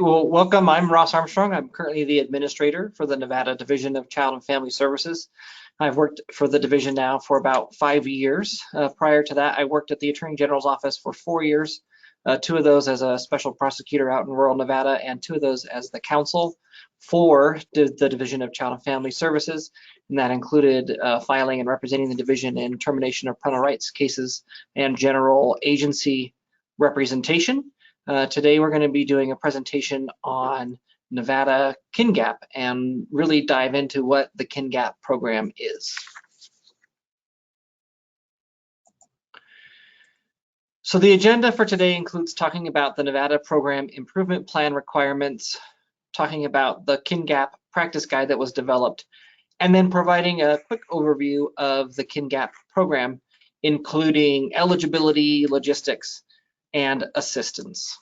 Great, well, welcome. I'm Ross Armstrong. I'm currently the administrator for the Nevada Division of Child and Family Services. I've worked for the division now for about 5 years. Prior to that, I worked at the Attorney General's office for 4 years, 2 of those as a special prosecutor out in rural Nevada, and 2 of those as the counsel for the Division of Child and Family Services. And that included filing and representing the division in termination of parental rights cases and general agency representation. Today we're going to be doing a presentation on Nevada KinGAP and really dive into what the KinGAP program is. So the agenda for today includes talking about the Nevada Program Improvement Plan requirements, talking about the KinGAP practice guide that was developed, and then providing a quick overview of the KinGAP program, including eligibility, logistics, and assistance.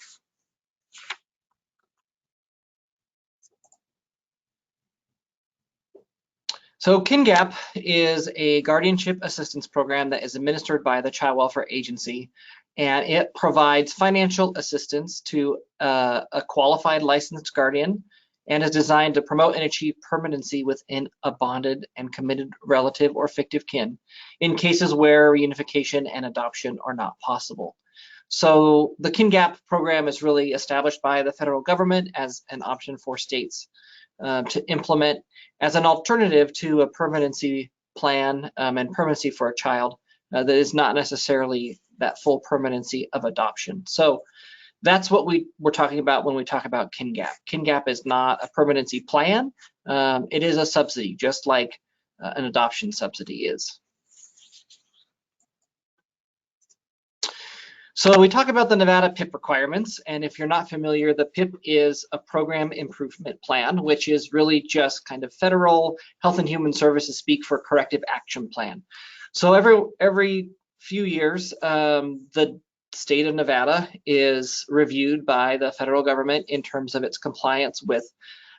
So KinGAP is a guardianship assistance program that is administered by the Child Welfare Agency, and it provides financial assistance to a qualified licensed guardian and is designed to promote and achieve permanency within a bonded and committed relative or fictive kin in cases where reunification and adoption are not possible. So the KinGAP program is really established by the federal government as an option for states to implement as an alternative to a permanency plan and permanency for a child that is not necessarily that full permanency of adoption. So that's what we're talking about when we talk about KinGAP. KinGAP is not a permanency plan. It is a subsidy, just like an adoption subsidy is. So we talk about the Nevada PIP requirements, and if you're not familiar, the PIP is a program improvement plan, which is really just kind of federal Health and Human Services speak for corrective action plan. So every few years, the state of Nevada is reviewed by the federal government in terms of its compliance with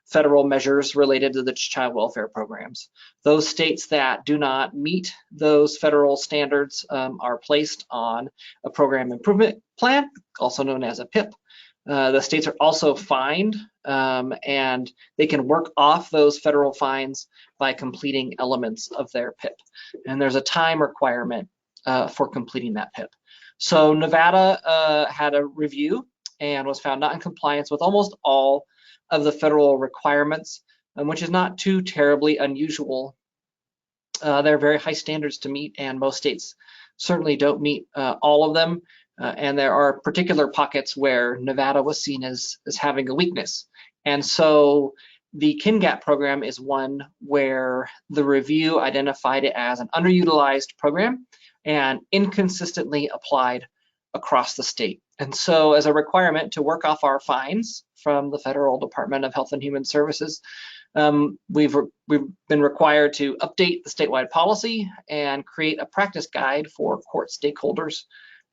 federal measures related to the child welfare programs. Those states that do not meet those federal standards are placed on a program improvement plan, also known as a PIP. The states are also fined and they can work off those federal fines by completing elements of their PIP. And there's a time requirement for completing that PIP. So Nevada had a review and was found not in compliance with almost all of the federal requirements, which is not too terribly unusual. There are very high standards to meet, and most states certainly don't meet all of them. And there are particular pockets where Nevada was seen as having a weakness. And so the KinGAP program is one where the review identified it as an underutilized program and inconsistently applied across the state. And so as a requirement to work off our fines from the Federal Department of Health and Human Services, we've been required to update the statewide policy and create a practice guide for court stakeholders.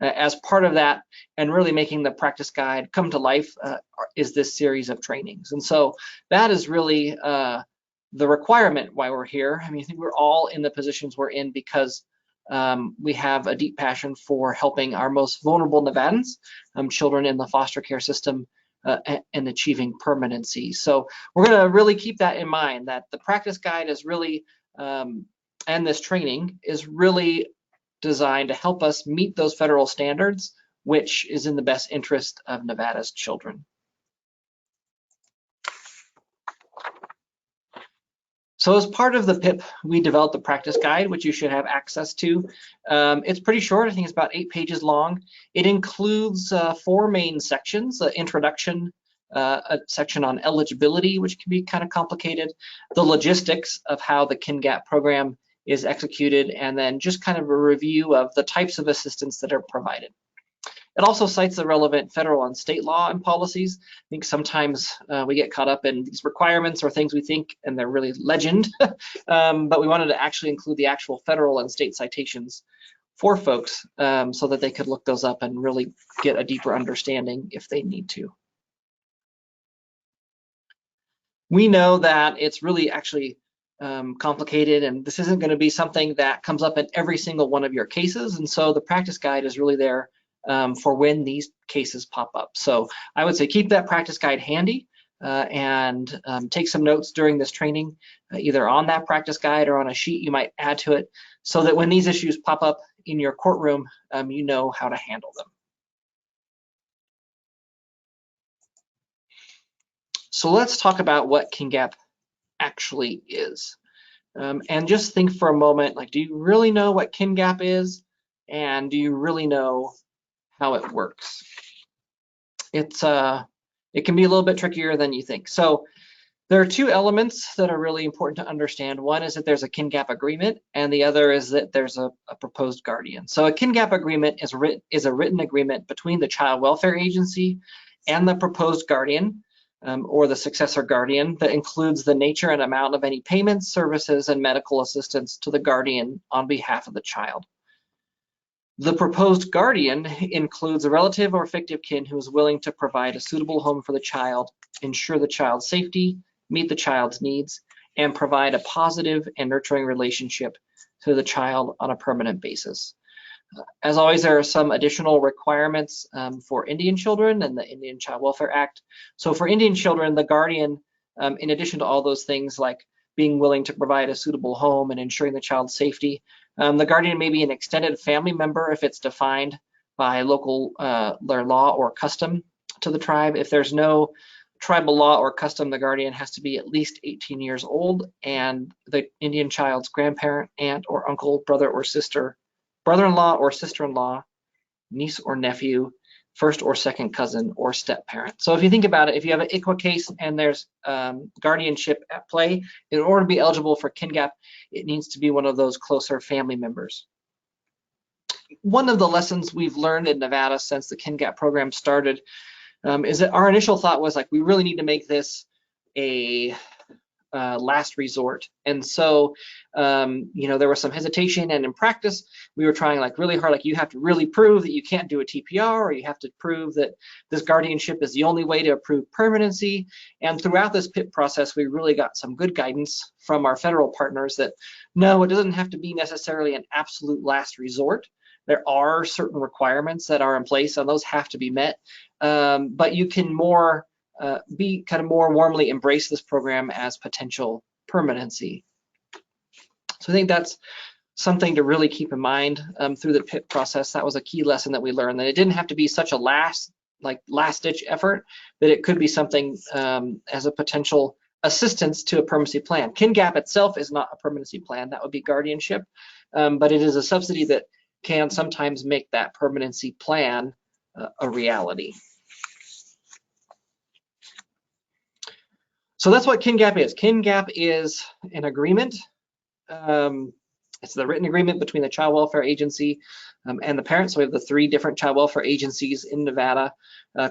As part of that, and really making the practice guide come to life, is this series of trainings. And so that is really the requirement why we're here. I mean, I think we're all in the positions we're in because we have a deep passion for helping our most vulnerable Nevadans, children in the foster care system, and achieving permanency. So we're going to really keep that in mind, that the practice guide is really, and this training is really designed to help us meet those federal standards, which is in the best interest of Nevada's children. So as part of the PIP, we developed the practice guide, which you should have access to. It's pretty short. I think it's about 8 pages long. It includes 4 main sections: the introduction, a section on eligibility, which can be kind of complicated, the logistics of how the KinGAP program is executed, and then just kind of a review of the types of assistance that are provided. It also cites the relevant federal and state law and policies. I think sometimes we get caught up in these requirements or things we think, and they're really legend, but we wanted to actually include the actual federal and state citations for folks so that they could look those up and really get a deeper understanding if they need to. We know that it's really actually complicated, and this isn't going to be something that comes up in every single one of your cases, and so the practice guide is really there for when these cases pop up. So I would say keep that practice guide handy and take some notes during this training, either on that practice guide or on a sheet you might add to it, so that when these issues pop up in your courtroom, you know how to handle them. So let's talk about what KinGAP actually is. And just think for a moment, like, do you really know what KinGAP is? And do you really know how it works? It can be a little bit trickier than you think. So there are two elements that are really important to understand. One is that there's a KinGAP agreement, and the other is that there's a proposed guardian. So a KinGAP agreement is a written agreement between the Child Welfare Agency and the proposed guardian, or the successor guardian, that includes the nature and amount of any payments, services, and medical assistance to the guardian on behalf of the child. The proposed guardian includes a relative or fictive kin who is willing to provide a suitable home for the child, ensure the child's safety, meet the child's needs, and provide a positive and nurturing relationship to the child on a permanent basis. As always, there are some additional requirements for Indian children and the Indian Child Welfare Act. So for Indian children, the guardian, in addition to all those things like being willing to provide a suitable home and ensuring the child's safety, the guardian may be an extended family member if it's defined by local their law or custom to the tribe. If there's no tribal law or custom, the guardian has to be at least 18 years old, and the Indian child's grandparent, aunt or uncle, brother or sister, brother-in-law or sister-in-law, niece or nephew, first or second cousin, or step-parent. So if you think about it, if you have an ICWA case and there's guardianship at play, in order to be eligible for KinGAP, it needs to be one of those closer family members. One of the lessons we've learned in Nevada since the KinGAP program started is that our initial thought was like, we really need to make this a last resort. And so, there was some hesitation, and in practice, we were trying like really hard, like you have to really prove that you can't do a TPR, or you have to prove that this guardianship is the only way to approve permanency. And throughout this PIP process, we really got some good guidance from our federal partners that no, it doesn't have to be necessarily an absolute last resort. There are certain requirements that are in place, and those have to be met. But you can more more warmly embrace this program as potential permanency. So I think that's something to really keep in mind through the PIP process. That was a key lesson that we learned, that it didn't have to be such a last-ditch effort, that it could be something as a potential assistance to a permanency plan. KinGAP itself is not a permanency plan, that would be guardianship, but it is a subsidy that can sometimes make that permanency plan a reality. So that's what KinGAP is. KinGAP is an agreement. It's the written agreement between the Child Welfare Agency and the parents. So we have the three different child welfare agencies in Nevada: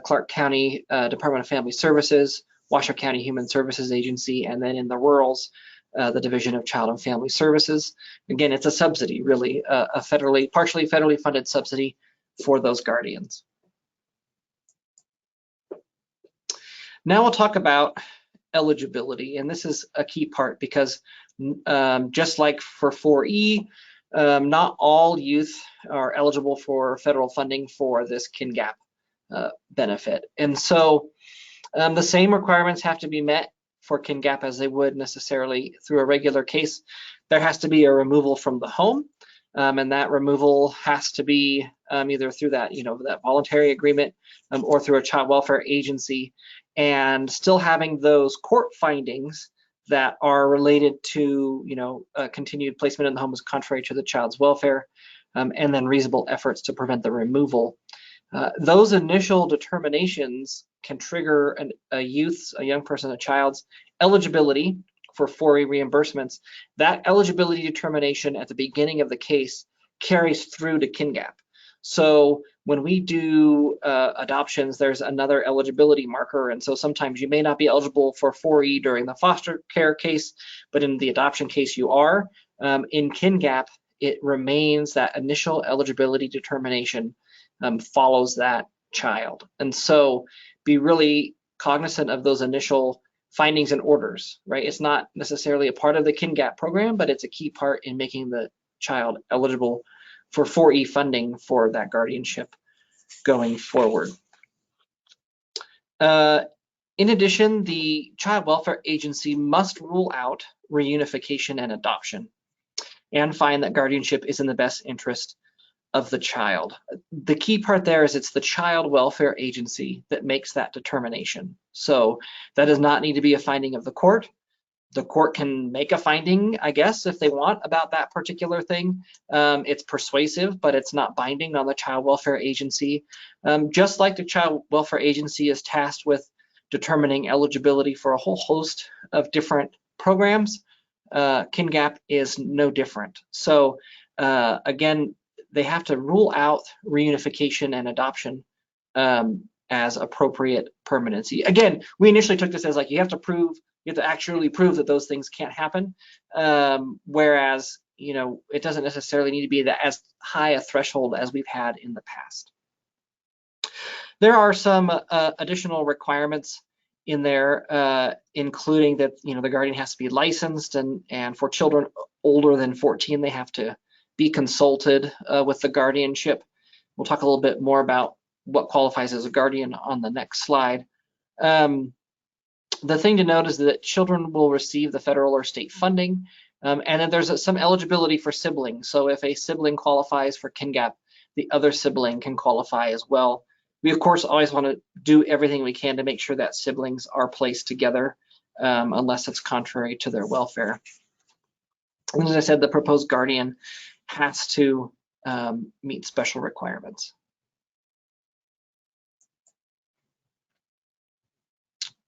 Clark County Department of Family Services, Washoe County Human Services Agency, and then in the rurals, the Division of Child and Family Services. Again, it's a subsidy, really, a partially federally funded subsidy for those guardians. Now we'll talk about eligibility, and this is a key part because just like for 4E, not all youth are eligible for federal funding for this KinGAP benefit. And so the same requirements have to be met for KinGAP as they would necessarily through a regular case. There has to be a removal from the home, and that removal has to be either through that, that voluntary agreement or through a child welfare agency, and still having those court findings that are related to, continued placement in the home is contrary to the child's welfare, and then reasonable efforts to prevent the removal. Those initial determinations can trigger a young person, a child's eligibility for 4E reimbursements. That eligibility determination at the beginning of the case carries through to KinGAP. So when we do adoptions, there's another eligibility marker, and so sometimes you may not be eligible for 4E during the foster care case, but in the adoption case you are. In KinGAP, it remains that initial eligibility determination follows that child. And so be really cognizant of those initial findings and orders, right? It's not necessarily a part of the KinGAP program, but it's a key part in making the child eligible for 4E funding for that guardianship. going forward. In addition, the Child Welfare Agency must rule out reunification and adoption and find that guardianship is in the best interest of the child. The key part there is it's the Child Welfare Agency that makes that determination. So that does not need to be a finding of the court. The court can make a finding, I guess, if they want about that particular thing. It's persuasive, but it's not binding on the Child Welfare Agency. Just like the Child Welfare Agency is tasked with determining eligibility for a whole host of different programs, KinGAP is no different. So again, they have to rule out reunification and adoption as appropriate permanency. Again, we initially took this as like you have to actually prove that those things can't happen, whereas it doesn't necessarily need to be as high a threshold as we've had in the past. There are some additional requirements in there, including that the guardian has to be licensed, and for children older than 14, they have to be consulted with the guardianship. We'll talk a little bit more about what qualifies as a guardian on the next slide. The thing to note is that children will receive the federal or state funding, and then there's some eligibility for siblings. So if a sibling qualifies for KinGAP, the other sibling can qualify as well. We, of course, always want to do everything we can to make sure that siblings are placed together unless it's contrary to their welfare. And as I said, the proposed guardian has to meet special requirements.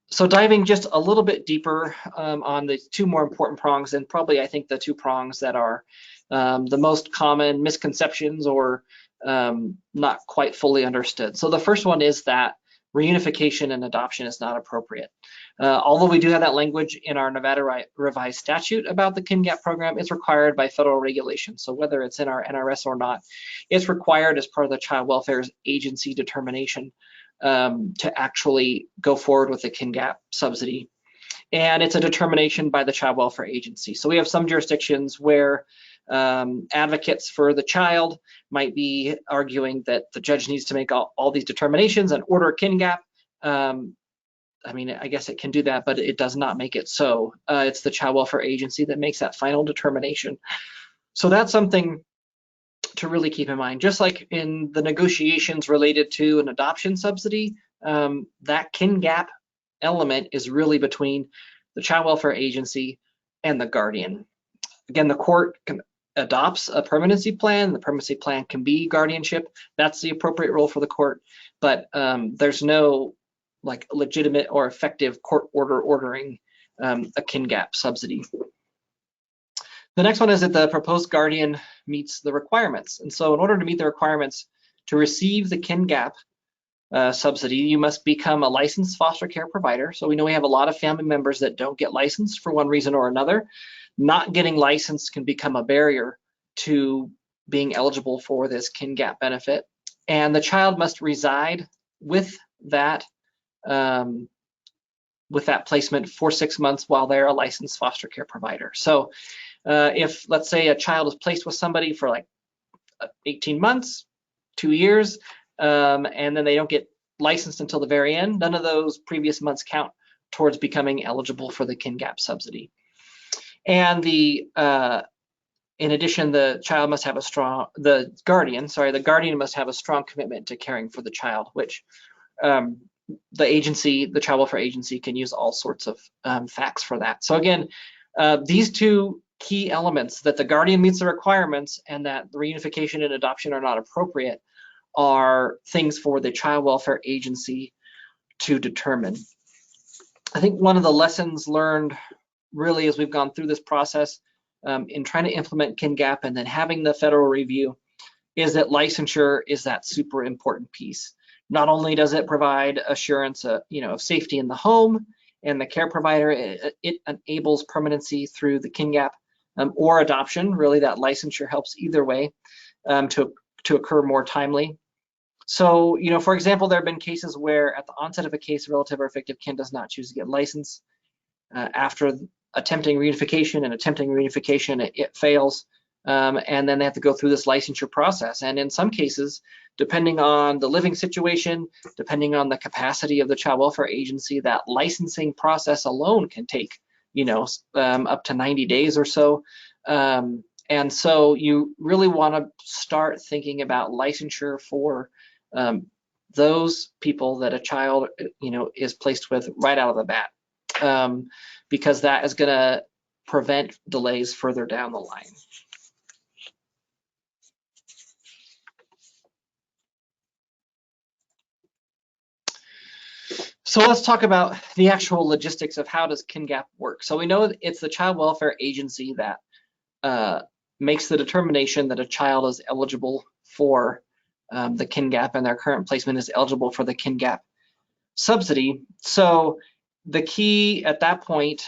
So diving just a little bit deeper on the two more important prongs, and probably I think the two prongs that are the most common misconceptions or not quite fully understood. So the first one is that reunification and adoption is not appropriate. Although we do have that language in our Nevada revised statute about the KinGAP program, it's required by federal regulation. So whether it's in our NRS or not, it's required as part of the Child Welfare Agency determination to actually go forward with the KinGAP subsidy. And it's a determination by the Child Welfare Agency. So we have some jurisdictions where advocates for the child might be arguing that the judge needs to make all these determinations and order KinGAP. I mean, I guess it can do that, but it does not make it so. It's the Child Welfare Agency that makes that final determination. So that's something to really keep in mind. Just like in the negotiations related to an adoption subsidy, that KinGAP element is really between the Child Welfare Agency and the guardian. Again, the court adopts a permanency plan. The permanency plan can be guardianship. That's the appropriate role for the court, but there's no like legitimate or effective court order ordering a KinGAP subsidy. The next one is that the proposed guardian meets the requirements. And so in order to meet the requirements to receive the KinGAP subsidy, you must become a licensed foster care provider. So we know we have a lot of family members that don't get licensed for one reason or another. Not getting licensed can become a barrier to being eligible for this KinGAP benefit. And the child must reside with that placement for 6 months while they're a licensed foster care provider. So if, let's say, a child is placed with somebody for like 18 months, 2 years, and then they don't get licensed until the very end, none of those previous months count towards becoming eligible for the KinGAP subsidy. And in addition, the child must have the guardian must have a strong commitment to caring for the child, which the Child Welfare Agency can use all sorts of facts for that. So again, these two key elements, that the guardian meets the requirements and that the reunification and adoption are not appropriate, are things for the Child Welfare Agency to determine. I think one of the lessons learned really as we've gone through this process in trying to implement KinGAP and then having the federal review is that licensure is that super important piece. Not only does it provide assurance of safety in the home and the care provider, it enables permanency through the KinGAP or adoption. Really, that licensure helps either way to occur more timely. So, for example, there have been cases where at the onset of a case, a relative or effective kin does not choose to get licensed. After attempting reunification, it fails. and then they have to go through this licensure process. And in some cases, depending on the living situation, depending on the capacity of the child welfare agency, that licensing process alone can take, up to 90 days or so. And so you really want to start thinking about licensure for those people that a child, is placed with right out of the bat, because that is going to prevent delays further down the line. So let's talk about the actual logistics of how does KinGAP work. So we know it's the child welfare agency that makes the determination that a child is eligible for the KinGAP and their current placement is eligible for the KinGAP subsidy. So the key at that point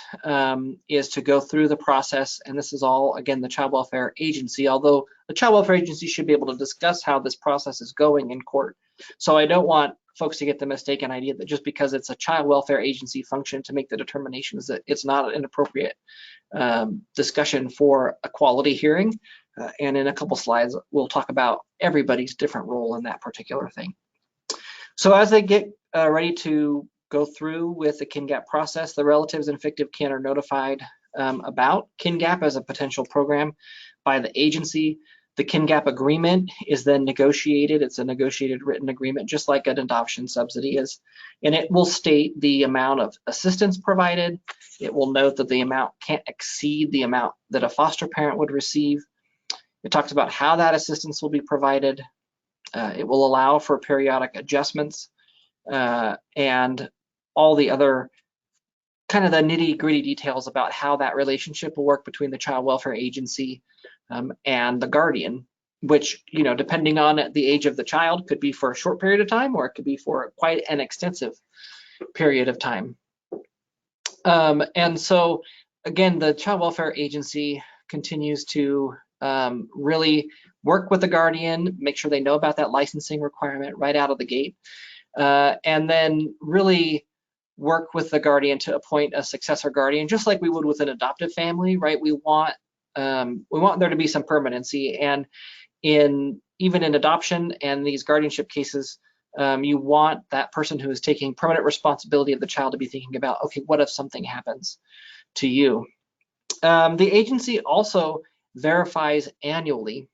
is to go through the process, and this is all, again, the child welfare agency, although the child welfare agency should be able to discuss how this process is going in court. So I don't want folks to get the mistaken idea that just because it's a child welfare agency function to make the determinations that it's not an appropriate discussion for a quality hearing. And in a couple slides, we'll talk about everybody's different role in that particular thing. So as they get ready to go through with the KinGAP process, the relatives and fictive kin are notified about KinGAP as a potential program by the agency. The KinGAP agreement is then negotiated. It's a negotiated written agreement, just like an adoption subsidy is. And it will state the amount of assistance provided. It will note that the amount can't exceed the amount that a foster parent would receive. It talks about how that assistance will be provided. It will allow for periodic adjustments and all the other kind of the nitty-gritty details about how that relationship will work between the child welfare agency and the guardian, which, depending on the age of the child, could be for a short period of time, or it could be for quite an extensive period of time. And so, again, the child welfare agency continues to really work with the guardian, make sure they know about that licensing requirement right out of the gate, and then really work with the guardian to appoint a successor guardian, just like we would with an adoptive family, right? We want there to be some permanency, and even in adoption and these guardianship cases, you want that person who is taking permanent responsibility of the child to be thinking about, okay, what if something happens to you? The agency also verifies annually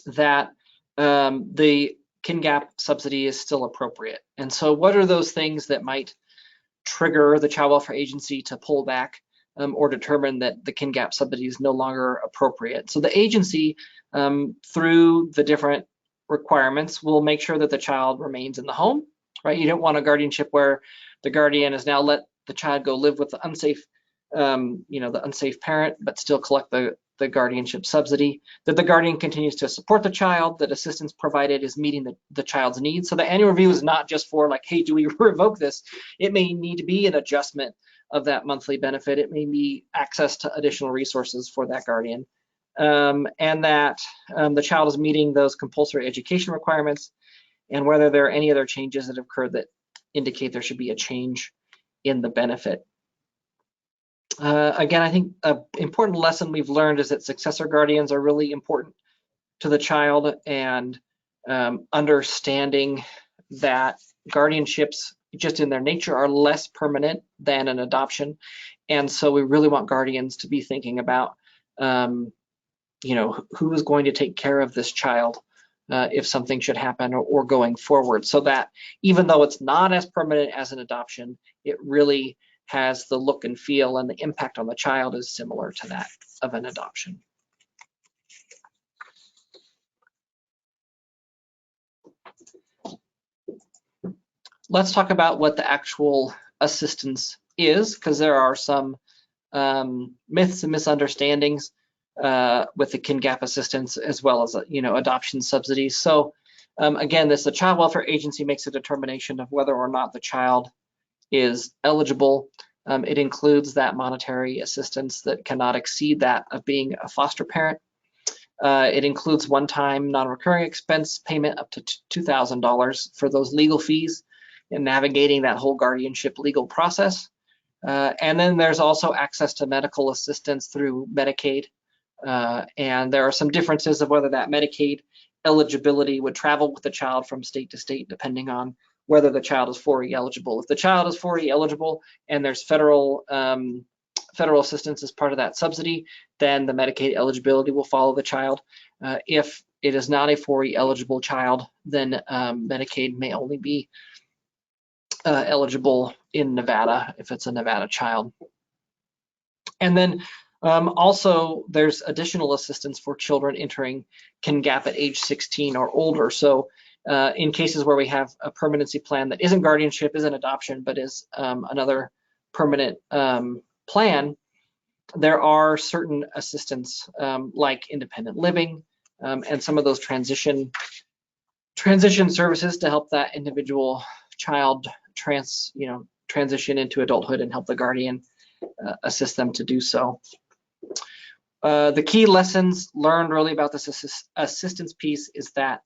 that the KinGAP subsidy is still appropriate. And so what are those things that might trigger the child welfare agency to pull back or determine that the KinGAP subsidy is no longer appropriate? So the agency, through the different requirements, will make sure that the child remains in the home, right? You don't want a guardianship where the guardian has now let the child go live with the unsafe, the unsafe parent, but still collect the guardianship subsidy, that the guardian continues to support the child, that assistance provided is meeting the child's needs. So the annual review is not just for like, hey, do we revoke this? It may need to be an adjustment of that monthly benefit. It may be access to additional resources for that guardian, and that the child is meeting those compulsory education requirements, and whether there are any other changes that have occurred that indicate there should be a change in the benefit. Again, I think an important lesson we've learned is that successor guardians are really important to the child, and understanding that guardianships just in their nature are less permanent than an adoption. And so we really want guardians to be thinking about, who is going to take care of this child if something should happen or going forward, so that even though it's not as permanent as an adoption, it really has the look and feel, and the impact on the child is similar to that of an adoption. Let's talk about what the actual assistance is, because there are some myths and misunderstandings with the KinGAP assistance, as well as adoption subsidies. So again, the child welfare agency makes a determination of whether or not the child is eligible. It includes that monetary assistance that cannot exceed that of being a foster parent. It includes one-time non-recurring expense payment up to $2,000 for those legal fees in navigating that whole guardianship legal process. And then there's also access to medical assistance through Medicaid And there are some differences of whether that Medicaid eligibility would travel with the child from state to state, depending on whether the child is 4E eligible. If the child is 4E eligible and there's federal assistance as part of that subsidy, then the Medicaid eligibility will follow the child. If it is not a 4E eligible child, then Medicaid may only be eligible in Nevada if it's a Nevada child. And then also there's additional assistance for children entering KinGAP at age 16 or older. So in cases where we have a permanency plan that isn't guardianship, isn't adoption, but is another permanent plan, there are certain assistance like independent living and some of those transition services to help that individual child transition into adulthood and help the guardian assist them to do so. The key lessons learned really about this assistance piece is that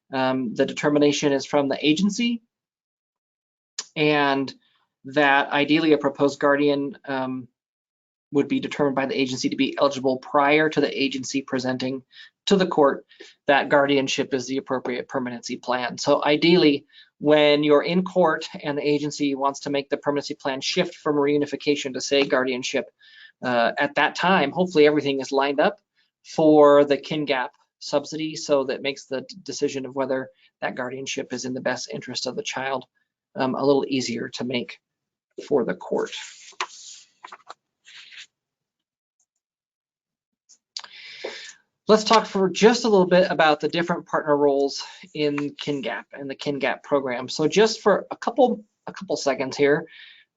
the determination is from the agency, and that ideally a proposed guardian would be determined by the agency to be eligible prior to the agency presenting to the court that guardianship is the appropriate permanency plan. So ideally, when you're in court and the agency wants to make the permanency plan shift from reunification to say guardianship, at that time, hopefully everything is lined up for the KinGAP subsidy, so that makes the decision of whether that guardianship is in the best interest of the child a little easier to make for the court. Let's talk for just a little bit about the different partner roles in KinGAP and the KinGAP program. So just for a couple seconds here,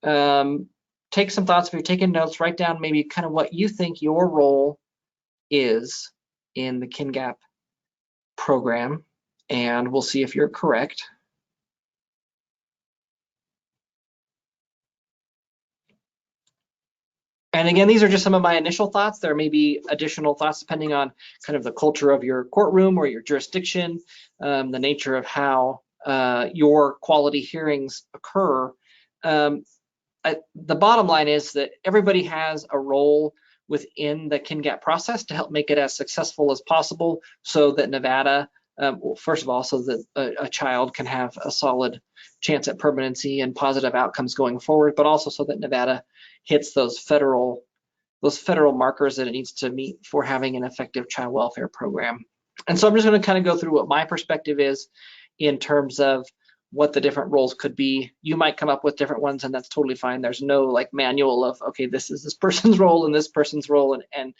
take some thoughts. If you're taking notes, write down maybe kind of what you think your role is in the KinGAP program, and we'll see if you're correct. And again, these are just some of my initial thoughts. There may be additional thoughts depending on kind of the culture of your courtroom or your jurisdiction, the nature of how your quality hearings occur. The bottom line is that everybody has a role within the KinGAP process to help make it as successful as possible, so that Nevada, well, first of all, so that a child can have a solid chance at permanency and positive outcomes going forward, but also so that Nevada hits those federal markers that it needs to meet for having an effective child welfare program. And so I'm just going to kind of go through what my perspective is in terms of what the different roles could be. You might come up with different ones, and that's totally fine. There's no like manual of, okay, this is this person's role and this person's role, and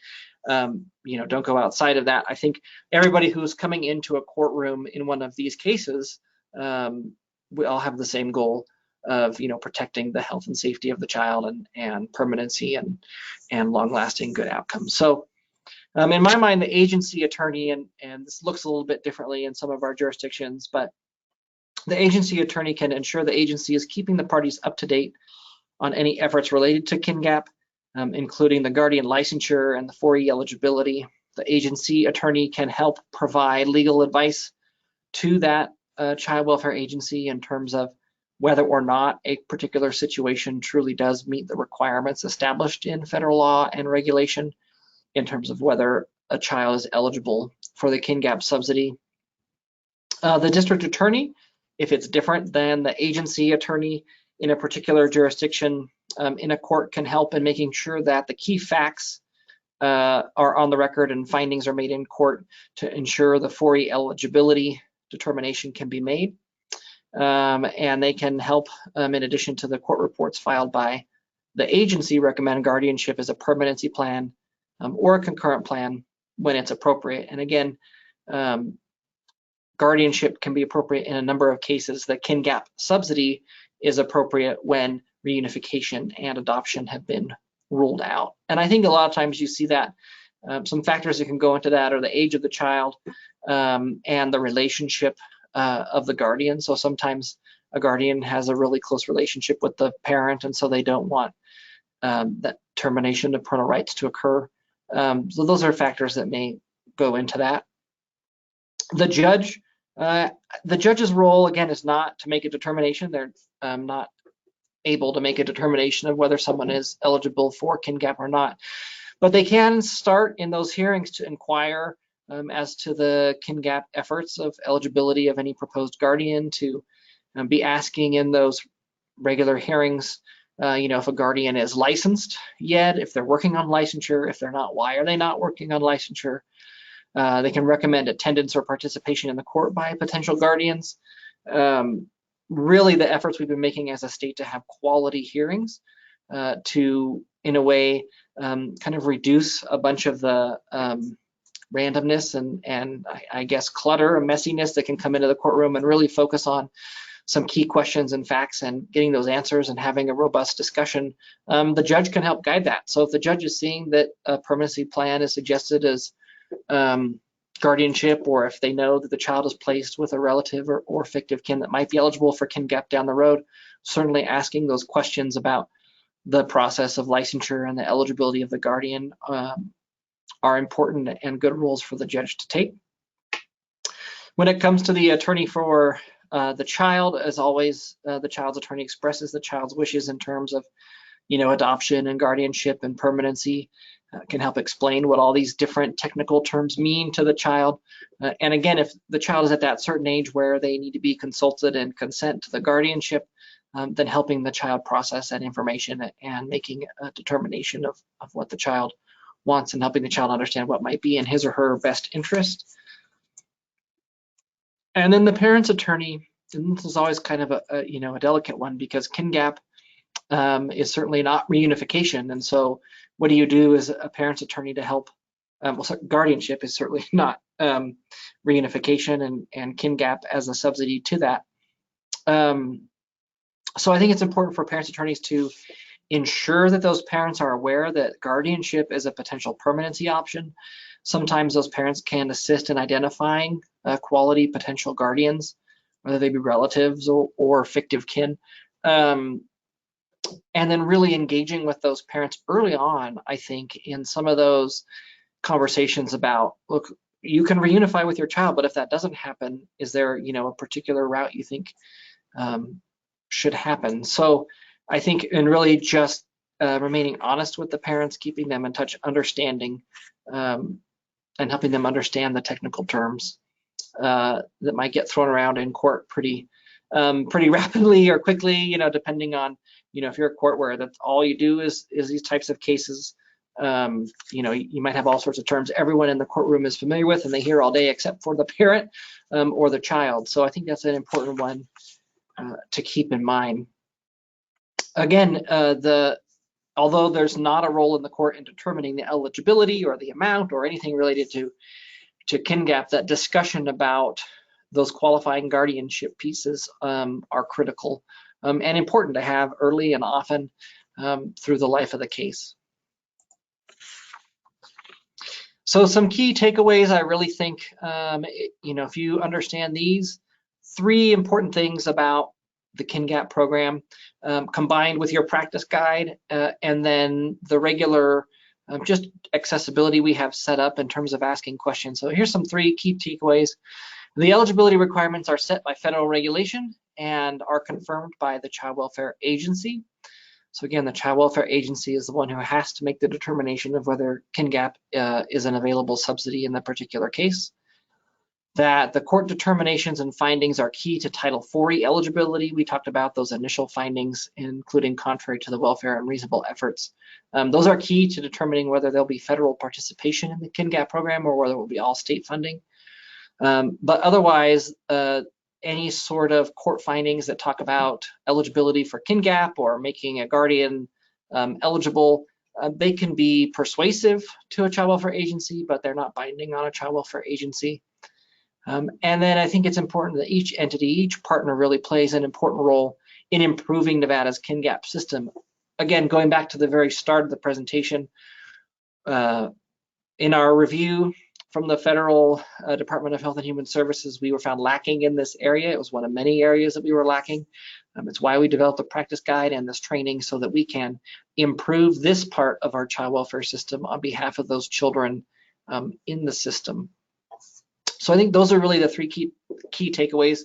you know, don't go outside of that. I think everybody who's coming into a courtroom in one of these cases, we all have the same goal of, you know, protecting the health and safety of the child and permanency and long-lasting good outcomes. So in my mind, the agency attorney, and this looks a little bit differently in some of our jurisdictions, but the agency attorney can ensure the agency is keeping the parties up to date on any efforts related to KinGAP, including the guardian licensure and the 4E eligibility. The agency attorney can help provide legal advice to that child welfare agency in terms of whether or not a particular situation truly does meet the requirements established in federal law and regulation, in terms of whether a child is eligible for the KinGAP subsidy. The district attorney, if it's different than the agency attorney in a particular jurisdiction in a court, can help in making sure that the key facts are on the record and findings are made in court to ensure the 4E eligibility determination can be made. And they can help, in addition to the court reports filed by the agency, recommend guardianship as a permanency plan or a concurrent plan when it's appropriate. And again, guardianship can be appropriate in a number of cases. The KinGAP subsidy is appropriate when reunification and adoption have been ruled out. And I think a lot of times you see that some factors that can go into that are the age of the child and the relationship of the guardian. So sometimes a guardian has a really close relationship with the parent, and so they don't want that termination of parental rights to occur. So those are factors that may go into that. The judge's role, again, is not to make a determination. They're not able to make a determination of whether someone is eligible for KinGAP or not. But they can start in those hearings to inquire as to the KinGAP efforts of eligibility of any proposed guardian, to be asking in those regular hearings, if a guardian is licensed yet, if they're working on licensure. If they're not, why are they not working on licensure? They can recommend attendance or participation in the court by potential guardians. Really, the efforts we've been making as a state to have quality hearings to, in a way, kind of reduce a bunch of the randomness and I guess clutter and messiness that can come into the courtroom, and really focus on some key questions and facts and getting those answers and having a robust discussion. The judge can help guide that. So if the judge is seeing that a permanency plan is suggested as guardianship, or if they know that the child is placed with a relative or fictive kin that might be eligible for KinGAP down the road, certainly asking those questions about the process of licensure and the eligibility of the guardian are important and good rules for the judge to take. When it comes to the attorney for the child, as always, the child's attorney expresses the child's wishes in terms of, adoption and guardianship and permanency, can help explain what all these different technical terms mean to the child. And again, if the child is at that certain age where they need to be consulted and consent to the guardianship, then helping the child process that information and making a determination of what the child wants, and helping the child understand what might be in his or her best interest. And then the parent's attorney, and this is always kind of a delicate one, because KinGAP is certainly not reunification. And so what do you do as a parent's attorney to help? Guardianship is certainly not reunification, and KinGAP as a subsidy to that. So I think it's important for parents' attorneys to ensure that those parents are aware that guardianship is a potential permanency option. Sometimes those parents can assist in identifying quality potential guardians, whether they be relatives or fictive kin. And then really engaging with those parents early on, I think, in some of those conversations about, look, you can reunify with your child, but if that doesn't happen, is there, a particular route you think should happen? So I think, and really just remaining honest with the parents, keeping them in touch, understanding, and helping them understand the technical terms that might get thrown around in court pretty rapidly or quickly, depending on, if you're a court where that's all you do is these types of cases, you might have all sorts of terms everyone in the courtroom is familiar with and they hear all day except for the parent or the child. So I think that's an important one to keep in mind. Again, although there's not a role in the court in determining the eligibility or the amount or anything related to KinGAP, that discussion about those qualifying guardianship pieces are critical and important to have early and often through the life of the case. So some key takeaways, I really think, if you understand these 3 important things about the KinGAP program, combined with your practice guide, and then the regular just accessibility we have set up in terms of asking questions. So here's some 3 key takeaways. The eligibility requirements are set by federal regulation and are confirmed by the Child Welfare Agency. So again, the Child Welfare Agency is the one who has to make the determination of whether KinGAP is an available subsidy in the particular case. That the court determinations and findings are key to Title 40 eligibility. We talked about those initial findings, including contrary to the welfare and reasonable efforts. Those are key to determining whether there'll be federal participation in the KinGAP program or whether it will be all state funding. But otherwise, any sort of court findings that talk about eligibility for KinGAP or making a guardian eligible, they can be persuasive to a child welfare agency, but they're not binding on a child welfare agency. And then I think it's important that each entity, each partner really plays an important role in improving Nevada's KinGAP system. Again, going back to the very start of the presentation, in our review from the Federal Department of Health and Human Services, we were found lacking in this area. It was one of many areas that we were lacking. It's why we developed a practice guide and this training so that we can improve this part of our child welfare system on behalf of those children in the system. So I think those are really the 3 key takeaways.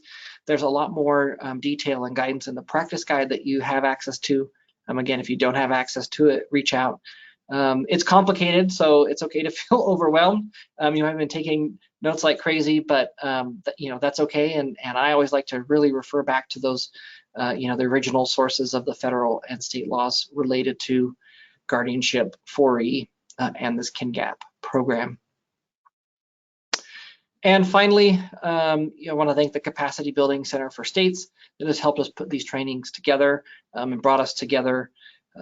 There's a lot more detail and guidance in the practice guide that you have access to. Again, if you don't have access to it, reach out It's complicated, so it's okay to feel overwhelmed. You haven't been taking notes like crazy, but that's okay. And I always like to really refer back to those, the original sources of the federal and state laws related to guardianship, 4E, and this KinGAP program. And finally, I want to thank the Capacity Building Center for States that has helped us put these trainings together and brought us together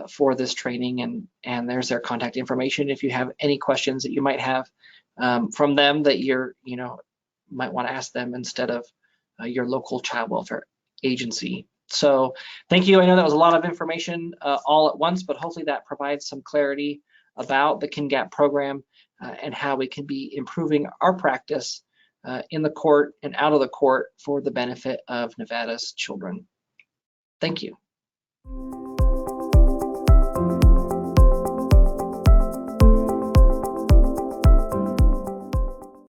for this training. And there's their contact information if you have any questions that you might have from them that might want to ask them instead of your local child welfare agency. So thank you. I know that was a lot of information all at once, but hopefully that provides some clarity about the KinGAP program and how we can be improving our practice in the court and out of the court for the benefit of Nevada's children. Thank you.